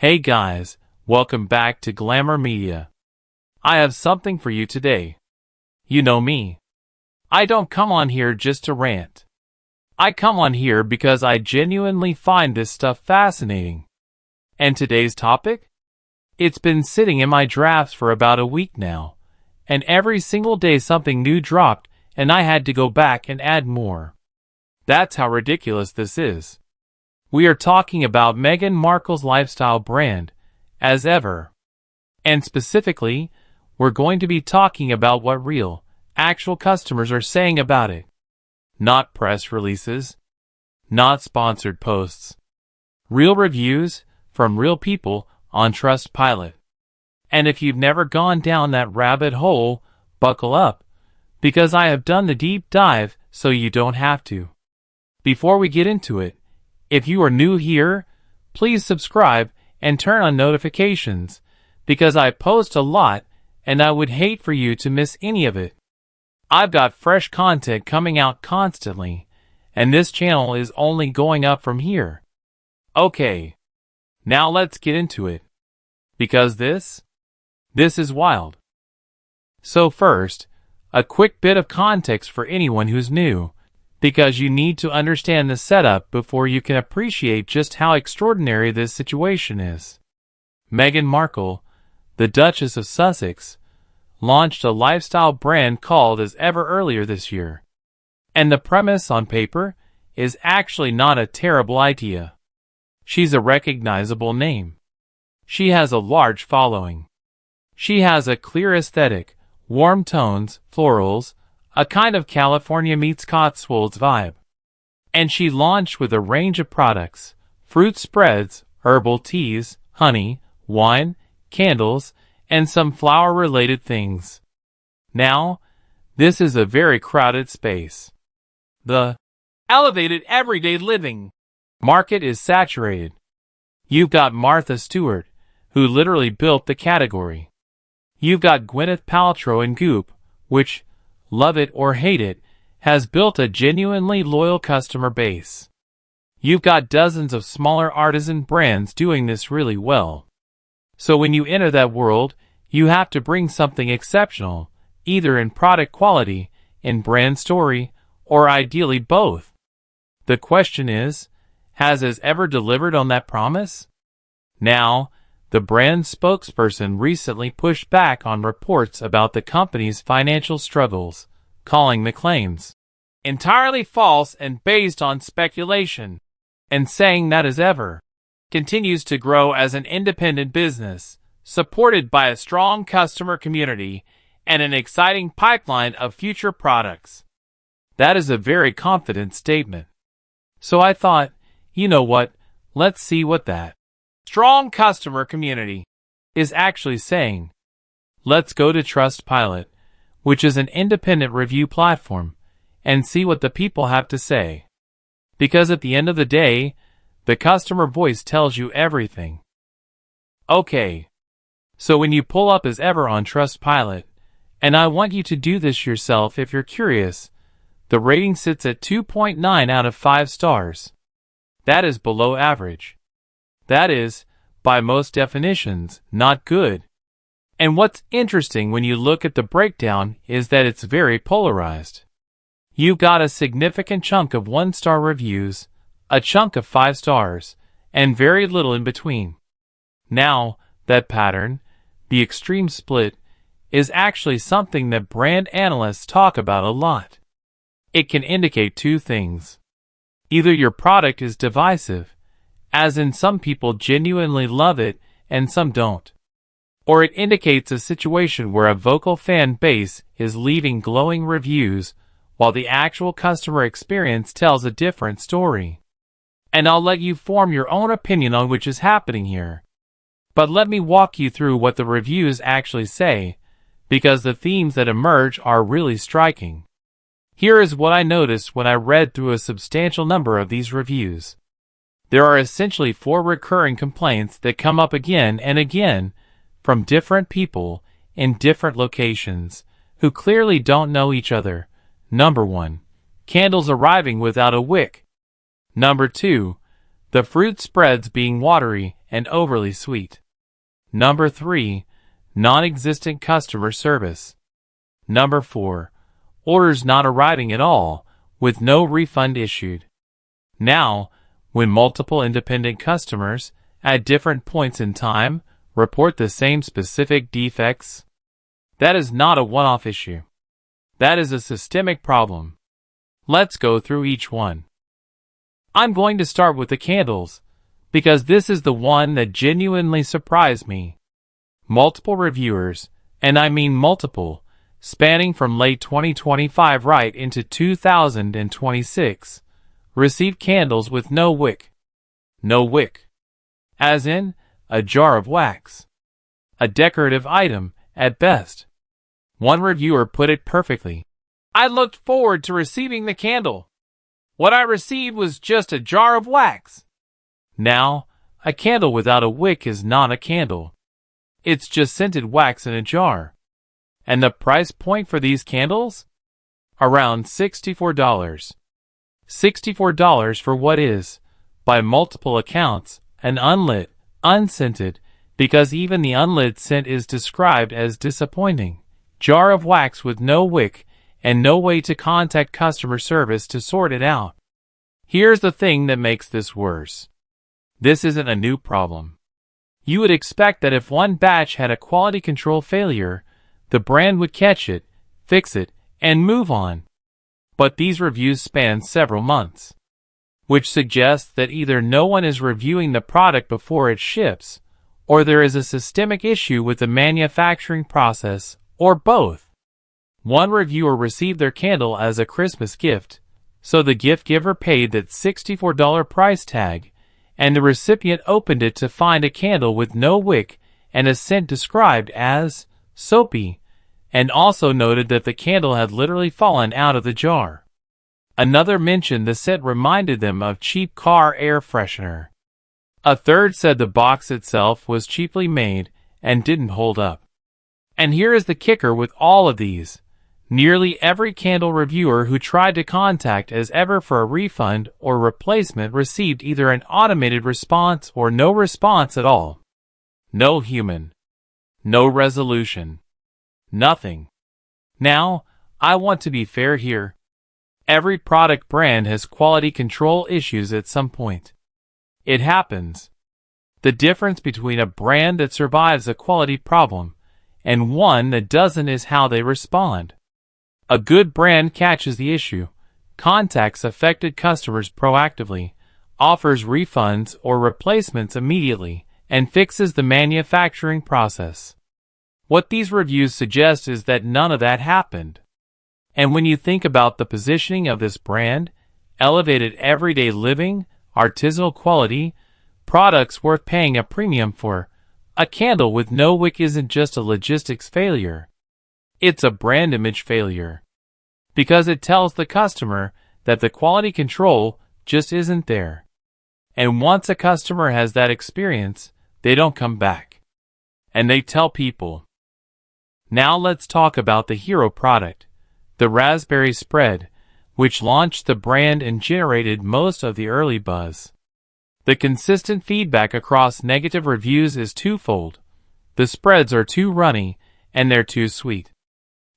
Hey guys, welcome back to Glamour Media. I have something for you today. You know me. I don't come on here just to rant. I come on here because I genuinely find this stuff fascinating. And today's topic? It's been sitting in my drafts for about a week now, and every single day something new dropped and I had to go back and add more. That's how ridiculous this is. We are talking about Meghan Markle's lifestyle brand, As Ever. And specifically, we're going to be talking about what real, actual customers are saying about it. Not press releases. Not sponsored posts. Real reviews from real people on Trustpilot. And if you've never gone down that rabbit hole, buckle up, because I have done the deep dive so you don't have to. Before we get into it, if you are new here, please subscribe and turn on notifications, because I post a lot and I would hate for you to miss any of it. I've got fresh content coming out constantly, and this channel is only going up from here. Okay, now let's get into it, because this is wild. So first, a quick bit of context for anyone who's new, because you need to understand the setup before you can appreciate just how extraordinary this situation is. Meghan Markle, the Duchess of Sussex, launched a lifestyle brand called As Ever earlier this year. And the premise on paper is actually not a terrible idea. She's a recognizable name. She has a large following. She has a clear aesthetic, warm tones, florals, a kind of California meets Cotswolds vibe. And she launched with a range of products, fruit spreads, herbal teas, honey, wine, candles, and some flower-related things. Now, this is a very crowded space. The elevated everyday living market is saturated. You've got Martha Stewart, who literally built the category. You've got Gwyneth Paltrow and Goop, which, love it or hate it, has built a genuinely loyal customer base. You've got dozens of smaller artisan brands doing this really well. So when you enter that world, you have to bring something exceptional, either in product quality, in brand story, or ideally both. The question is, has As Ever delivered on that promise? Now, the brand's spokesperson recently pushed back on reports about the company's financial struggles, calling the claims entirely false and based on speculation, and saying that As Ever continues to grow as an independent business, supported by a strong customer community and an exciting pipeline of future products. That is a very confident statement. So I thought, you know what, let's see what that strong customer community is actually saying. Let's go to Trustpilot, which is an independent review platform, and see what the people have to say. Because at the end of the day, the customer voice tells you everything. Okay, so when you pull up As Ever on Trustpilot, and I want you to do this yourself if you're curious, the rating sits at 2.9 out of 5 stars. That is below average. That is, by most definitions, not good. And what's interesting when you look at the breakdown is that it's very polarized. You've got a significant chunk of 1-star reviews, a chunk of 5 stars, and very little in between. Now, that pattern, the extreme split, is actually something that brand analysts talk about a lot. It can indicate two things. Either your product is divisive, as in some people genuinely love it and some don't. Or it indicates a situation where a vocal fan base is leaving glowing reviews while the actual customer experience tells a different story. And I'll let you form your own opinion on which is happening here. But let me walk you through what the reviews actually say, because the themes that emerge are really striking. Here is what I noticed when I read through a substantial number of these reviews. There are essentially 4 recurring complaints that come up again and again from different people in different locations who clearly don't know each other. Number 1. Candles arriving without a wick. Number 2. the fruit spreads being watery and overly sweet. Number 3. Non-existent customer service. Number 4. Orders not arriving at all, with no refund issued. Now, when multiple independent customers, at different points in time, report the same specific defects, that is not a one-off issue. That is a systemic problem. Let's go through each one. I'm going to start with the candles, because this is the one that genuinely surprised me. Multiple reviewers, and I mean multiple, spanning from late 2025 right into 2026, received candles with no wick. No wick. As in, a jar of wax. A decorative item, at best. One reviewer put it perfectly. I looked forward to receiving the candle. What I received was just a jar of wax. Now, a candle without a wick is not a candle. It's just scented wax in a jar. And the price point for these candles? Around $64. $64 for what is, by multiple accounts, an unlit, unscented, because even the unlit scent is described as disappointing, jar of wax with no wick and no way to contact customer service to sort it out. Here's the thing that makes this worse. This isn't a new problem. You would expect that if one batch had a quality control failure, the brand would catch it, fix it, and move on. But these reviews span several months, which suggests that either no one is reviewing the product before it ships, or there is a systemic issue with the manufacturing process, or both. One reviewer received their candle as a Christmas gift, so the gift giver paid that $64 price tag, and the recipient opened it to find a candle with no wick and a scent described as soapy, and also noted that the candle had literally fallen out of the jar. Another mentioned the scent reminded them of cheap car air freshener. A third said the box itself was cheaply made and didn't hold up. And here is the kicker with all of these. Nearly every candle reviewer who tried to contact As Ever for a refund or replacement received either an automated response or no response at all. No human. No resolution. Nothing. Now, I want to be fair here. Every product brand has quality control issues at some point. It happens. The difference between a brand that survives a quality problem and one that doesn't is how they respond. A good brand catches the issue, contacts affected customers proactively, offers refunds or replacements immediately, and fixes the manufacturing process. What these reviews suggest is that none of that happened. And when you think about the positioning of this brand, elevated everyday living, artisanal quality, products worth paying a premium for, a candle with no wick isn't just a logistics failure. It's a brand image failure. Because it tells the customer that the quality control just isn't there. And once a customer has that experience, they don't come back. And they tell people. Now let's talk about the hero product, the raspberry spread, which launched the brand and generated most of the early buzz. The consistent feedback across negative reviews is twofold. The spreads are too runny, and they're too sweet.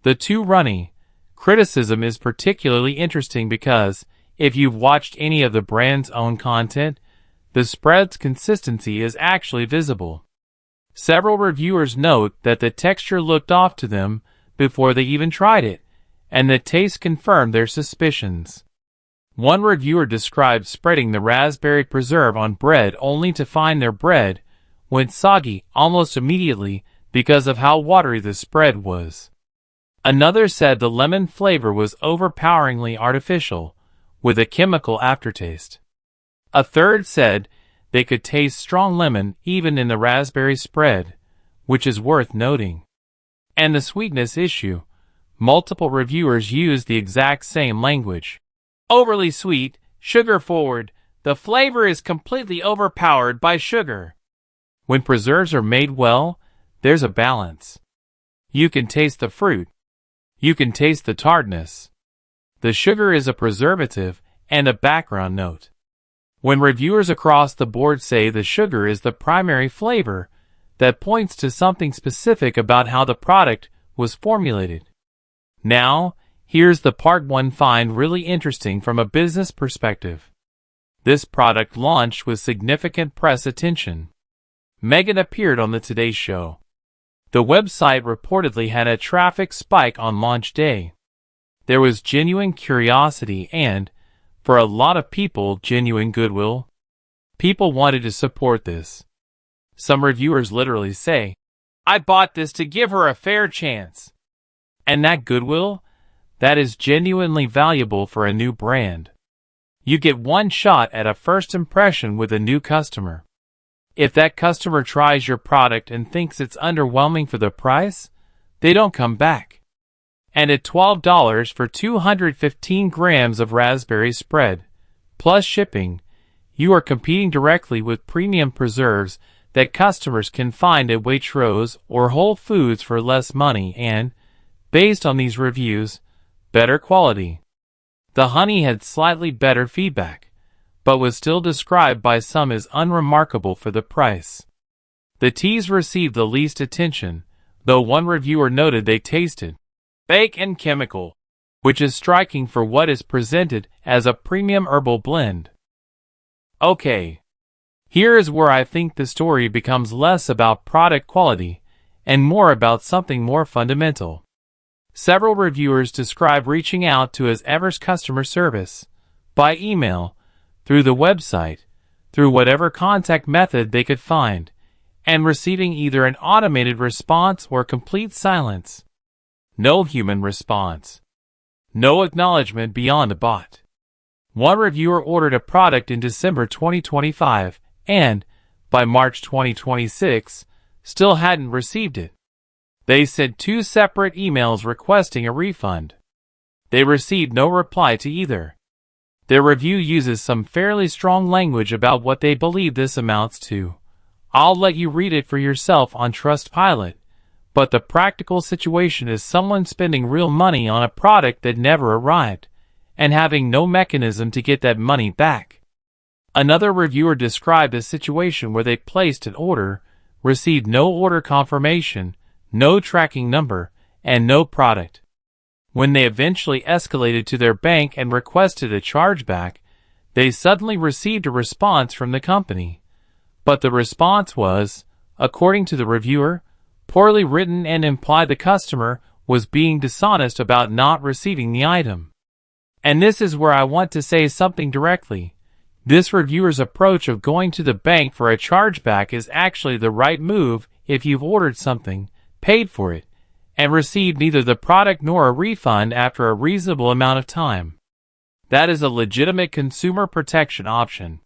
The too runny criticism is particularly interesting because, if you've watched any of the brand's own content, the spread's consistency is actually visible. Several reviewers note that the texture looked off to them before they even tried it, and the taste confirmed their suspicions. One reviewer described spreading the raspberry preserve on bread only to find their bread went soggy almost immediately because of how watery the spread was. Another said the lemon flavor was overpoweringly artificial, with a chemical aftertaste. A third said they could taste strong lemon even in the raspberry spread, which is worth noting. And the sweetness issue, multiple reviewers used the exact same language. Overly sweet, sugar forward, the flavor is completely overpowered by sugar. When preserves are made well, there's a balance. You can taste the fruit. You can taste the tartness. The sugar is a preservative and a background note. When reviewers across the board say the sugar is the primary flavor, that points to something specific about how the product was formulated. Now, here's the part one find really interesting from a business perspective. This product launched with significant press attention. Meghan appeared on the Today Show. The website reportedly had a traffic spike on launch day. There was genuine curiosity and, for a lot of people, genuine goodwill. People wanted to support this. Some reviewers literally say, "I bought this to give her a fair chance." And that goodwill? That is genuinely valuable for a new brand. You get one shot at a first impression with a new customer. If that customer tries your product and thinks it's underwhelming for the price, they don't come back. And at $12 for 215 grams of raspberry spread, plus shipping, you are competing directly with premium preserves that customers can find at Waitrose or Whole Foods for less money and, based on these reviews, better quality. The honey had slightly better feedback, but was still described by some as unremarkable for the price. The teas received the least attention, though one reviewer noted they tasted fake and chemical, which is striking for what is presented as a premium herbal blend. Okay, here is where I think the story becomes less about product quality and more about something more fundamental. Several reviewers describe reaching out to As Ever's customer service, by email, through the website, through whatever contact method they could find, and receiving either an automated response or complete silence. No human response. No acknowledgement beyond a bot. One reviewer ordered a product in December 2025 and, by March 2026, still hadn't received it. They sent 2 separate emails requesting a refund. They received no reply to either. Their review uses some fairly strong language about what they believe this amounts to. I'll let you read it for yourself on Trustpilot, but the practical situation is someone spending real money on a product that never arrived, and having no mechanism to get that money back. Another reviewer described a situation where they placed an order, received no order confirmation, no tracking number, and no product. When they eventually escalated to their bank and requested a chargeback, they suddenly received a response from the company. But the response was, according to the reviewer, poorly written and implied the customer was being dishonest about not receiving the item. And this is where I want to say something directly. This reviewer's approach of going to the bank for a chargeback is actually the right move if you've ordered something, paid for it, and received neither the product nor a refund after a reasonable amount of time. That is a legitimate consumer protection option.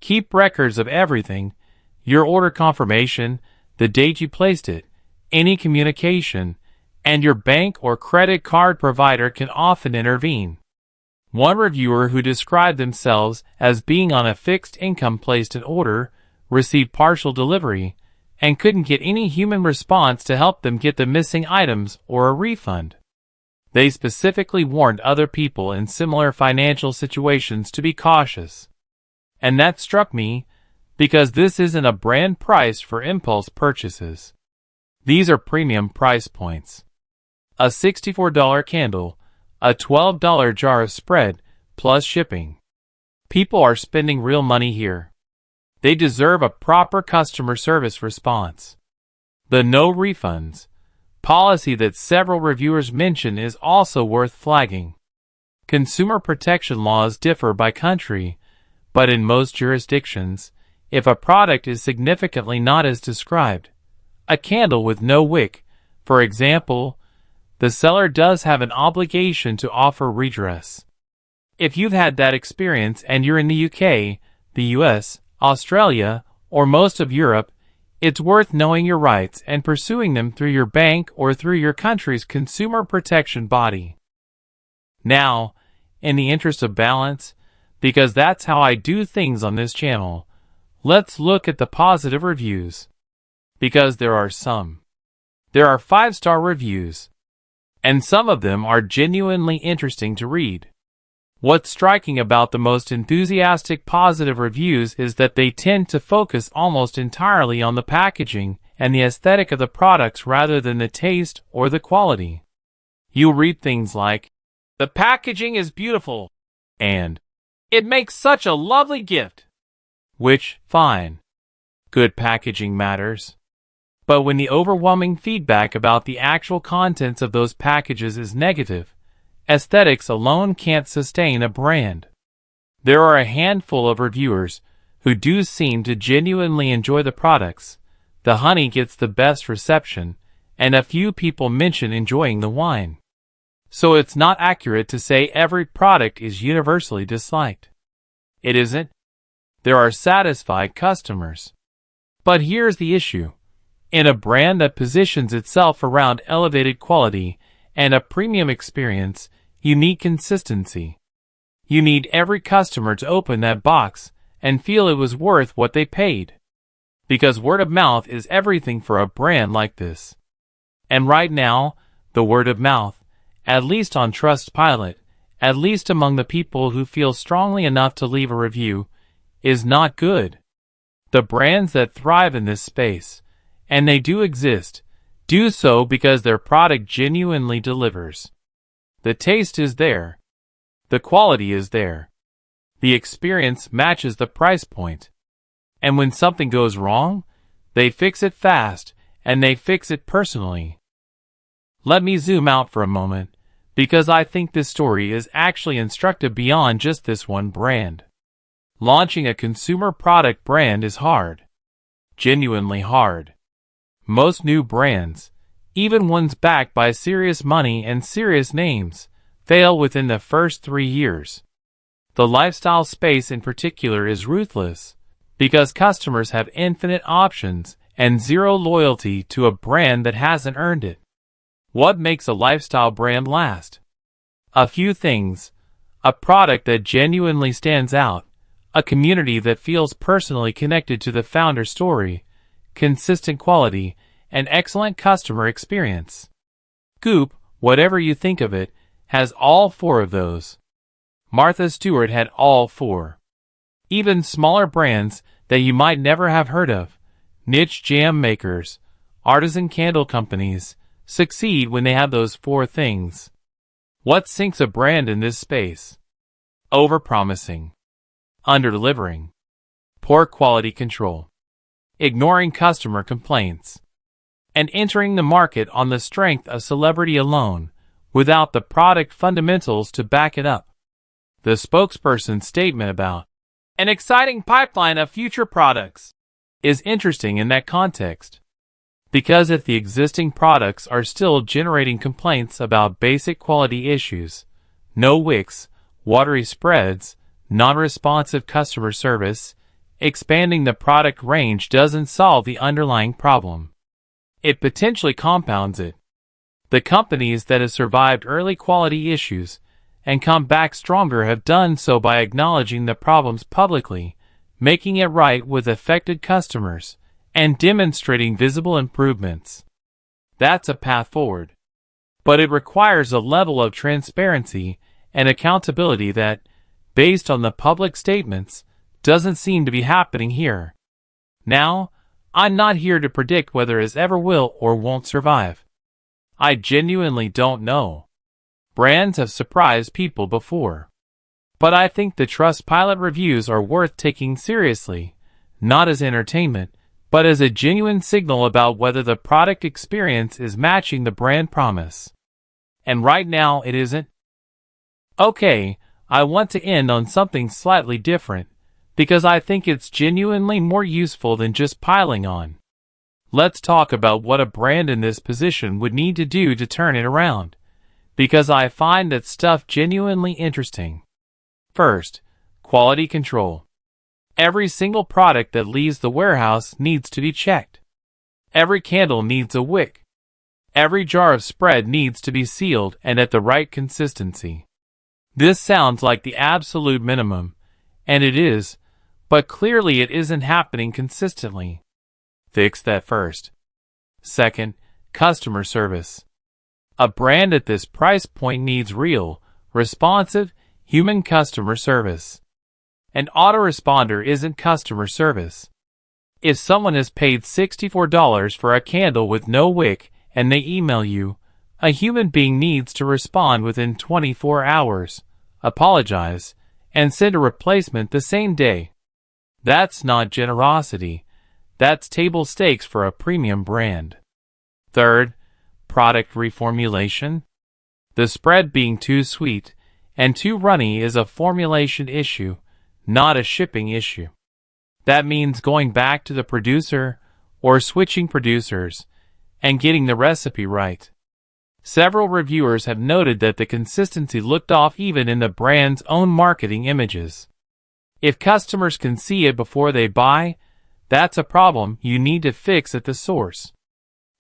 Keep records of everything, your order confirmation, the date you placed it, any communication, and your bank or credit card provider can often intervene. One reviewer who described themselves as being on a fixed income placed an order, received partial delivery, and couldn't get any human response to help them get the missing items or a refund. They specifically warned other people in similar financial situations to be cautious. And that struck me, because this isn't a brand price for impulse purchases. These are premium price points. A $64 candle, a $12 jar of spread, plus shipping. People are spending real money here. They deserve a proper customer service response. The no refunds policy that several reviewers mention is also worth flagging. Consumer protection laws differ by country, but in most jurisdictions, if a product is significantly not as described, a candle with no wick, for example, the seller does have an obligation to offer redress. If you've had that experience and you're in the UK, the US, Australia, or most of Europe, it's worth knowing your rights and pursuing them through your bank or through your country's consumer protection body. Now, in the interest of balance, because that's how I do things on this channel, let's look at the positive reviews. Because there are some. There are 5-star reviews. And some of them are genuinely interesting to read. What's striking about the most enthusiastic positive reviews is that they tend to focus almost entirely on the packaging and the aesthetic of the products rather than the taste or the quality. You'll read things like, "The packaging is beautiful," and "It makes such a lovely gift." Which, fine. Good packaging matters. But when the overwhelming feedback about the actual contents of those packages is negative, aesthetics alone can't sustain a brand. There are a handful of reviewers who do seem to genuinely enjoy the products. The honey gets the best reception, and a few people mention enjoying the wine. So it's not accurate to say every product is universally disliked. It isn't. There are satisfied customers. But here's the issue. In a brand that positions itself around elevated quality and a premium experience, you need consistency. You need every customer to open that box and feel it was worth what they paid. Because word of mouth is everything for a brand like this. And right now, the word of mouth, at least on Trustpilot, at least among the people who feel strongly enough to leave a review, is not good. The brands that thrive in this space, and they do exist, do so because their product genuinely delivers. The taste is there. The quality is there. The experience matches the price point. And when something goes wrong, they fix it fast, and they fix it personally. Let me zoom out for a moment, because I think this story is actually instructive beyond just this one brand. Launching a consumer product brand is hard. Genuinely hard. Most new brands, even ones backed by serious money and serious names, fail within the first 3 years. The lifestyle space in particular is ruthless, because customers have infinite options and zero loyalty to a brand that hasn't earned it. What makes a lifestyle brand last? A few things. A product that genuinely stands out, a community that feels personally connected to the founder's story, consistent quality, and excellent customer experience. Goop, whatever you think of it, has all 4 of those. Martha Stewart had all 4. Even smaller brands that you might never have heard of, niche jam makers, artisan candle companies, succeed when they have those 4 things. What sinks a brand in this space? Overpromising. Underdelivering. Poor quality control. Ignoring customer complaints. And entering the market on the strength of celebrity alone, without the product fundamentals to back it up. The spokesperson's statement about an exciting pipeline of future products is interesting in that context. Because if the existing products are still generating complaints about basic quality issues, no wicks, watery spreads, non-responsive customer service, expanding the product range doesn't solve the underlying problem. It potentially compounds it. The companies that have survived early quality issues and come back stronger have done so by acknowledging the problems publicly, making it right with affected customers, and demonstrating visible improvements. That's a path forward. But it requires a level of transparency and accountability that, based on the public statements, doesn't seem to be happening here. Now, I'm not here to predict whether it ever will or won't survive. I genuinely don't know. Brands have surprised people before. But I think the Trustpilot reviews are worth taking seriously, not as entertainment, but as a genuine signal about whether the product experience is matching the brand promise. And right now it isn't. Okay, I want to end on something slightly different, because I think it's genuinely more useful than just piling on. Let's talk about what a brand in this position would need to do to turn it around, because I find that stuff genuinely interesting. First, quality control. Every single product that leaves the warehouse needs to be checked. Every candle needs a wick. Every jar of spread needs to be sealed and at the right consistency. This sounds like the absolute minimum, and it is, but clearly it isn't happening consistently. Fix that first. Second, customer service. A brand at this price point needs real, responsive, Human customer service. An autoresponder isn't customer service. If someone has paid $64 for a candle with no wick and they email you, a human being needs to respond within 24 hours, apologize, and send a replacement the same day. That's not generosity. That's table stakes for a premium brand. Third, product reformulation. The spread being too sweet and too runny is a formulation issue, not a shipping issue. That means going back to the producer or switching producers and getting the recipe right. Several reviewers have noted that the consistency looked off even in the brand's own marketing images. If customers can see it before they buy, that's a problem you need to fix at the source.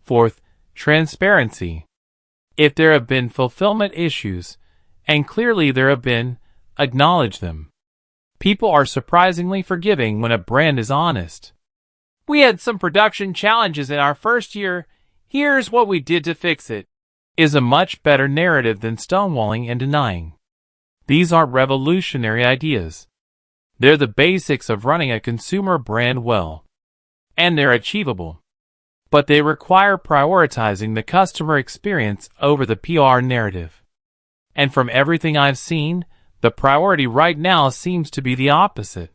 Fourth, transparency. If there have been fulfillment issues, and clearly there have been, acknowledge them. People are surprisingly forgiving when a brand is honest. We had some production challenges in our first year. Here's what we did to fix it. Is a much better narrative than stonewalling and denying. These aren't revolutionary ideas. They're the basics of running a consumer brand well. And they're achievable. But they require prioritizing the customer experience over the PR narrative. And from everything I've seen, the priority right now seems to be the opposite.